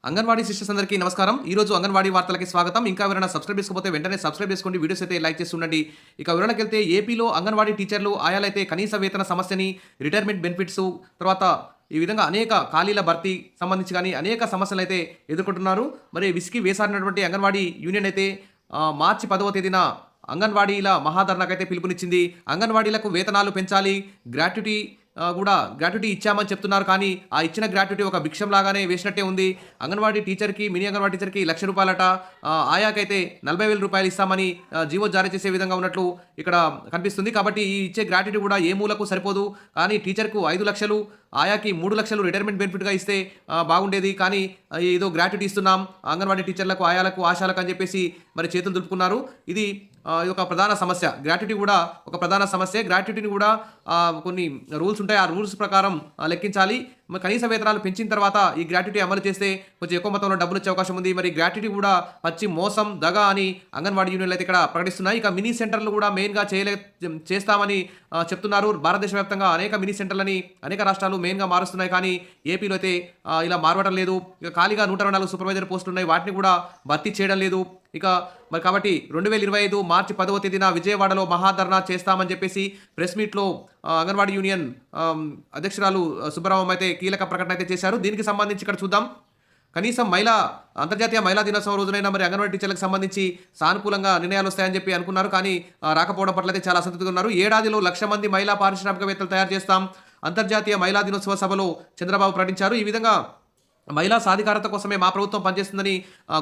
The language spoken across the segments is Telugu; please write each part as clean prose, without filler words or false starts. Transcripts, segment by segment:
అంగన్వాడీ సిస్టర్స్ అందరికీ నమస్కారం. ఈరోజు అంగన్వాడీ వార్తలకి స్వాగతం. ఇంకా ఎవరైనా సబ్స్క్రైబ్ చేసుకోకపోతే వెంటనే సబ్స్క్రైబ్ చేసుకోండి. వీడియోస్ అయితే లైక్ చేసి ఉండండి. ఇక వివరణకెళ్తే ఏపీలో అంగన్వాడీ టీచర్లు, ఆయాలైతే కనీస వేతన సమస్యని, రిటైర్మెంట్ బెనిఫిట్స్, తర్వాత ఈ విధంగా అనేక ఖాళీల భర్తీ సంబంధించి కానీ అనేక సమస్యలైతే ఎదుర్కొంటున్నారు. మరి విసికి వేసారినటువంటి అంగన్వాడీ యూనియన్ అయితే మార్చి 10వ తేదీన అంగన్వాడీల మహాధర్నాకైతే పిలుపునిచ్చింది. అంగన్వాడీలకు వేతనాలు పెంచాలి, గ్రాట్యుటీ ఇచ్చామని చెప్తున్నారు. కానీ ఆ ఇచ్చిన గ్రాట్యుటీ ఒక భిక్షం లాగానే వేసినట్టే ఉంది. అంగన్వాడీ టీచర్కి, మినీ అంగన్వాడీ టీచర్కి ₹1,00,000 ఆయాకైతే ₹40,000 ఇస్తామని జీవో జారీ చేసే విధంగా ఉన్నట్లు ఇక్కడ కనిపిస్తుంది. కాబట్టి ఈ ఇచ్చే గ్రాట్యుటీ కూడా ఏ మూలకు సరిపోదు. కానీ టీచర్కు 5,00,000, ఆయాకి 3,00,000 రిటైర్మెంట్ బెనిఫిట్గా ఇస్తే బాగుండేది. కానీ ఏదో గ్రాట్యుటీ ఇస్తున్నాం అంగన్వాడీ టీచర్లకు, ఆయాలకు, ఆశాలకు అని చెప్పేసి మరి చేతులు దులుపుకున్నారు. ఇది ఒక ప్రధాన సమస్య. గ్రాట్యుటీ కూడా ఒక ప్రధాన సమస్య. గ్రాట్యుటీని కూడా కొన్ని రూల్స్ ఉంటాయి. ఆ రూల్స్ ప్రకారం లెక్కించాలి. కనీస వేతనాలు పెంచిన తర్వాత ఈ గ్రాట్యుటీ అమలు చేస్తే కొంచెం ఎక్కువ మొత్తంలో డబ్బులు వచ్చే అవకాశం ఉంది. మరి గ్రాట్యుటీ కూడా పచ్చి మోసం, దగా అని అంగన్వాడీ యూనియన్లు అయితే ఇక్కడ ప్రకటిస్తున్నాయి. ఇక మినీ సెంటర్లు కూడా మెయిన్గా చేస్తామని చెప్తున్నారు. భారతదేశ వ్యాప్తంగా అనేక మినీ సెంటర్లని అనేక రాష్ట్రాలు మెయిన్గా మారుస్తున్నాయి. కానీ ఏపీలో అయితే ఇలా మారవడం లేదు. ఇక ఖాళీగా 124 సూపర్వైజర్ పోస్టులు ఉన్నాయి. వాటిని కూడా భర్తీ చేయడం లేదు. ఇక మరి కాబట్టి 2025 మార్చి 10వ తేదీన విజయవాడలో మహాధర్నా చేస్తామని చెప్పేసి ప్రెస్ మీట్లో అంగన్వాడీ యూనియన్ అధ్యక్షురాలు సుబ్బరామం అయితే కీలక ప్రకటన అయితే చేశారు. దీనికి సంబంధించి ఇక్కడ చూద్దాం. కనీసం అంతర్జాతీయ మహిళా దినోత్సవం రోజునైనా మరి అంగన్వాడీ టీచర్లకు సంబంధించి సానుకూలంగా నిర్ణయాలు వస్తాయని చెప్పి అనుకున్నారు. కానీ రాకపోవడం పట్ల అయితే చాలా అసంతృప్తిగా ఉన్నారు. ఏడాదిలో 1,00,000 మంది మహిళా పారిశ్రామికవేత్తలు తయారు చేస్తాం అంతర్జాతీయ మహిళా దినోత్సవ సభలో చంద్రబాబు ప్రకటించారు. ఈ విధంగా మహిళా సాధికారత కోసమే మా ప్రభుత్వం పనిచేస్తుందని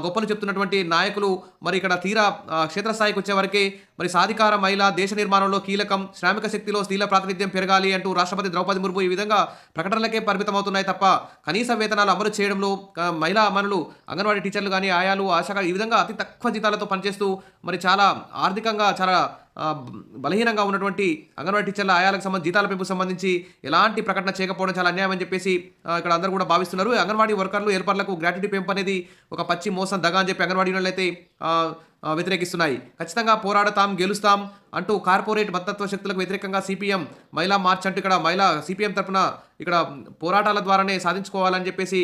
గొప్పలు చెప్తున్నటువంటి నాయకులు మరి ఇక్కడ తీరా క్షేత్రస్థాయికి వచ్చేవరకే మరి సాధికార మహిళ దేశ నిర్మాణంలో కీలకం, శ్రామిక శక్తిలో స్త్రీల ప్రాతినిధ్యం పెరగాలి అంటూ రాష్ట్రపతి ద్రౌపది ముర్ము ఈ విధంగా ప్రకటనలకే పరిమితమవుతున్నాయి తప్ప కనీస వేతనాలు అమలు చేయడంలో మహిళా అమలు అంగన్వాడీ టీచర్లు కానీ, ఆయాలు, ఆశా ఈ విధంగా అతి తక్కువ జీతాలతో పనిచేస్తూ మరి చాలా ఆర్థికంగా చాలా బలహీనంగా ఉన్నటువంటి అంగన్వాడీ టీచర్ల, ఆయాలకు సంబంధించి జీతాల పెంపు సంబంధించి ఎలాంటి ప్రకటన చేయకపోవడం చాలా అన్యాయం అని చెప్పేసి ఇక్కడ అందరూ కూడా భావిస్తున్నారు. అంగన్వాడీ వర్కర్లు, హెల్పర్లకు గ్రాట్యుటీ పెంపు అనేది ఒక పచ్చి మోసం, దగా అని చెప్పి అంగన్వాడీ యూనియన్లు అయితే వ్యతిరేకిస్తున్నాయి. ఖచ్చితంగా పోరాడతాం, గెలుస్తాం అంటూ కార్పొరేట్ మతత్వ శక్తులకు వ్యతిరేకంగా సిపిఎం మహిళా మార్చ్ అంటూ ఇక్కడ మహిళా సిపిఎం తరఫున ఇక్కడ పోరాటాల ద్వారానే సాధించుకోవాలని చెప్పేసి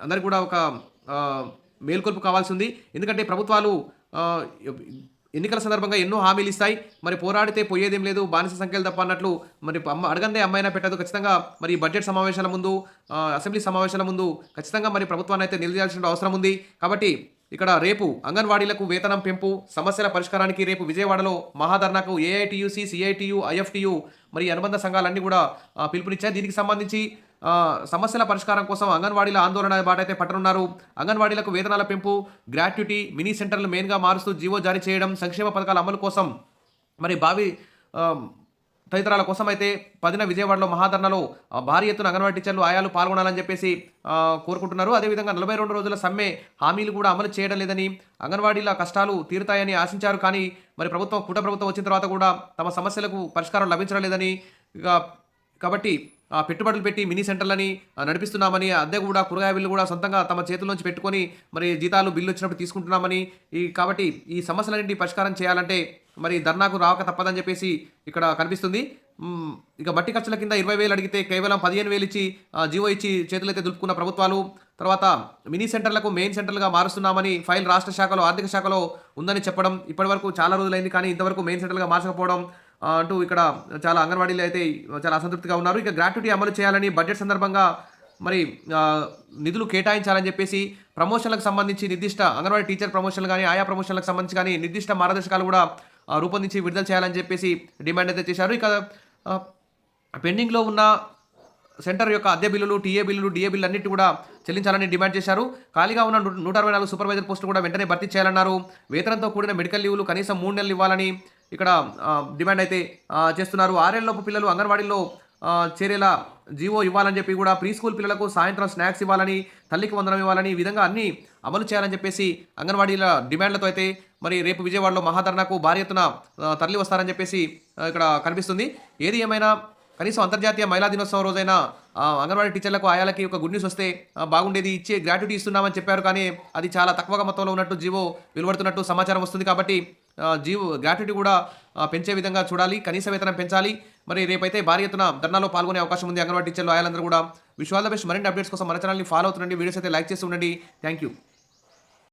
అందరికి కూడా ఒక మేల్కొల్పు కావాల్సి ఉంది. ఎందుకంటే ప్రభుత్వాలు ఎన్నికల సందర్భంగా ఎన్నో హామీలు ఇస్తాయి. మరి పోరాడితే పోయేదేం లేదు, బానిస సంఖ్యలు తప్ప అన్నట్లు మరి అడగందే అమ్మాయినా పెట్టదు. ఖచ్చితంగా మరి బడ్జెట్ సమావేశాల ముందు, అసెంబ్లీ సమావేశాల ముందు ఖచ్చితంగా మరి ప్రభుత్వాన్ని అయితే నిలదీయాల్సిన అవసరం ఉంది. కాబట్టి ఇక్కడ రేపు అంగన్వాడీలకు వేతనం పెంపు సమస్యల పరిష్కారానికి రేపు విజయవాడలో మహాధర్నాకు ఏఐటియుసి, సిఐటియు, ఐఎఫ్టియు మరి అనుబంధ సంఘాలన్నీ కూడా పిలుపునిచ్చాయి. దీనికి సంబంధించి సమస్యల పరిష్కారం కోసం అంగన్వాడీల ఆందోళన బాటైతే పట్టనున్నారు. అంగన్వాడీలకు వేతనాల పెంపు, గ్రాట్యుటీ, మినీ సెంటర్లు మెయిన్గా మారుస్తూ జీవో జారీ చేయడం, సంక్షేమ పథకాల అమలు కోసం మరి తదితరాల కోసం అయితే 10న విజయవాడలో మహాధర్నాలో భారీ ఎత్తున అంగన్వాడీ టీచర్లు, ఆయాలు పాల్గొనాలని చెప్పేసి కోరుకుంటున్నారు. అదేవిధంగా 42 రోజుల సమ్మె హామీలు కూడా అమలు చేయడం లేదని, అంగన్వాడీల కష్టాలు తీరుతాయని ఆశించారు. కానీ మరి కూట ప్రభుత్వం వచ్చిన తర్వాత కూడా తమ సమస్యలకు పరిష్కారం లభించడం లేదని, కాబట్టి పెట్టుబడులు పెట్టి మినీ సెంటర్లని నడిపిస్తున్నామని, అద్దె కూడా కూరగాయ బిల్లు కూడా సొంతంగా తమ చేతుల్లోంచి పెట్టుకొని మరి జీతాలు బిల్లు వచ్చినప్పుడు తీసుకుంటున్నామని, కాబట్టి ఈ సమస్యలన్నింటినీ పరిష్కారం చేయాలంటే మరి ధర్నాకు రావక తప్పదని చెప్పేసి ఇక్కడ కనిపిస్తుంది. ఇక మట్టి ఖర్చుల కింద 20,000 అడిగితే కేవలం 15,000 ఇచ్చి జీవో ఇచ్చి చేతులైతే దులుపుకున్న ప్రభుత్వాలు, తర్వాత మినీ సెంటర్లకు మెయిన్ సెంటర్లుగా మారుస్తున్నామని ఫైల్ రాష్ట్ర శాఖలో, ఆర్థిక శాఖలో ఉందని చెప్పడం ఇప్పటివరకు చాలా రోజులైంది. కానీ ఇంతవరకు మెయిన్ సెంటర్లుగా మార్చకపోవడం అంటూ ఇక్కడ చాలా అంగన్వాడీలు అయితే చాలా అసంతృప్తిగా ఉన్నారు. ఇక గ్రాట్యుటీ అమలు చేయాలని, బడ్జెట్ సందర్భంగా మరి నిధులు కేటాయించాలని చెప్పేసి, ప్రమోషన్లకు సంబంధించి నిర్దిష్ట అంగన్వాడీ టీచర్ ప్రమోషన్లు కానీ, ఆయా ప్రమోషన్లకు సంబంధించి కానీ నిర్దిష్ట మార్గదర్శకాలు కూడా రూపొందించి విడుదల చేయాలని చెప్పేసి డిమాండ్ అయితే చేశారు. ఇక పెండింగ్లో ఉన్న సెంటర్ యొక్క అద్దె బిల్లులు, టీఏ బిల్లులు, డిఏ బిల్లు అన్నిటి కూడా చెల్లించాలని డిమాండ్ చేశారు. ఖాళీగా ఉన్న 164 సూపర్వైజర్ పోస్టులు కూడా వెంటనే భర్తీ చేయాలన్నారు. వేతనంతో కూడిన మెడికల్ లీవ్లు కనీసం 3 నెలలు ఇవ్వాలని ఇక్కడ డిమాండ్ అయితే చేస్తున్నారు. 6 ఏళ్లలోపు పిల్లలు అంగన్వాడీలో చేరేలా జీవో ఇవ్వాలని చెప్పి కూడా, ప్రీ స్కూల్ పిల్లలకు సాయంత్రం స్నాక్స్ ఇవ్వాలని, తల్లికి వందనం ఇవ్వాలని, ఈ విధంగా అన్ని అమలు చేయాలని చెప్పేసి అంగన్వాడీల డిమాండ్లతో అయితే మరి రేపు విజయవాడలో మహాధర్నాకు భారీ ఎత్తున తరలి వస్తారని చెప్పేసి ఇక్కడ కనిపిస్తుంది. ఏది ఏమైనా కనీసం అంతర్జాతీయ మహిళా దినోత్సవం రోజైనా అంగన్వాడీ టీచర్లకు, ఆయాలకి ఒక గుడ్ న్యూస్ వస్తే బాగుండేది. ఇచ్చే గ్రాట్యుటీ ఇస్తున్నామని చెప్పారు. కానీ అది చాలా తక్కువగా మొత్తంలో ఉన్నట్టు జీవో వెలువడుతున్నట్టు సమాచారం వస్తుంది. కాబట్టి గ్రాట్యుటీ కూడా పెంచే విధంగా చూడాలి, కనీస వేతనం పెంచాలి. మరి రేపైతే భారీ ఎత్తున ధర్నాలో పాల్గొనే అవకాశం ఉంది అంగన్వాడీ టీచర్లు, ఆయాలందరూ కూడా. Wish all the best. మరిన్ని అప్డేట్స్ కోసం మన ఛానల్ని ఫాలో అవుతుండండి. వీడియోస్ అయితే లైక్ చేసి ఉండండి. Thank you.